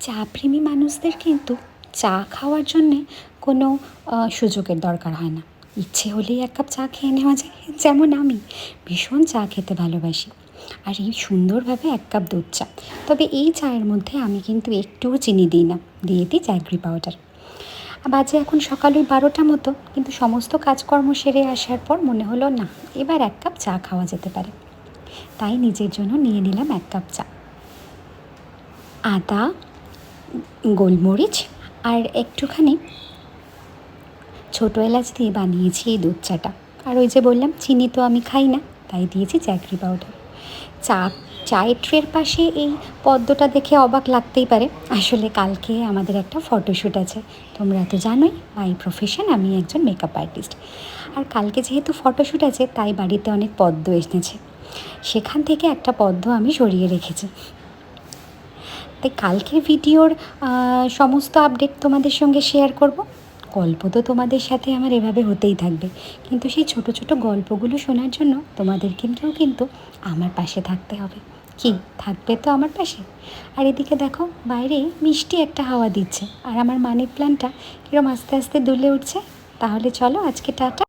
চা প্রেমী মানুষদের কিন্তু চা খাওয়ার জন্যে কোনো সুযোগের দরকার হয় না। ইচ্ছে হলেই এক কাপ চা খেয়ে নেওয়া যায়। যেমন আমি ভীষণ চা খেতে ভালোবাসি, আর এই সুন্দরভাবে এক কাপ দুধ চা। তবে এই চায়ের মধ্যে আমি কিন্তু একটুও চিনি দিই না, দিয়ে দিই জ্যাগরি পাউডার। বাজে এখন সকাল ওই 12টা মতো, কিন্তু সমস্ত কাজকর্ম সেরে আসার পর মনে হলো না, এবার এক কাপ চা খাওয়া যেতে পারে। তাই নিজের জন্য নিয়ে নিলাম এক কাপ চা। আদা, গোলমরিচ আর একটুখানি ছোটো এলাচ দিয়ে বানিয়েছি এই দুধ চাটা। আর ওই যে বললাম, চিনি তো আমি খাই না, তাই দিয়েছি জ্যাগরি পাউডার। চায়ের ট্রের পাশে এই পদ্মটা দেখে অবাক লাগতেই পারে। আসলে কালকে আমাদের একটা ফটোশ্যুট আছে। তোমরা তো জানোই মাই প্রফেশন, আমি একজন মেকআপ আর্টিস্ট। আর কালকে যেহেতু ফটোশ্যুট আছে, তাই বাড়িতে অনেক পদ্ম এসেছে। সেখান থেকে একটা পদ্ম আমি সরিয়ে রেখেছি। তাই কালকের ভিডিওর সমস্ত আপডেট তোমাদের সঙ্গে শেয়ার করব। গল্প তো তোমাদের সাথে আমার এভাবে হতেই থাকবে, কিন্তু সেই ছোট ছোট গল্পগুলো শোনার জন্য তোমাদের কিন্তু আমার পাশে থাকতে হবে। কি থাকবে তো আমার পাশে? আর এদিকে দেখো, বাইরে মিষ্টি একটা হাওয়া দিচ্ছে, আর আমার মানি প্ল্যান্টটা কীরকম আস্তে আস্তে দুলে উঠছে। তাহলে চলো আজকে টাটা।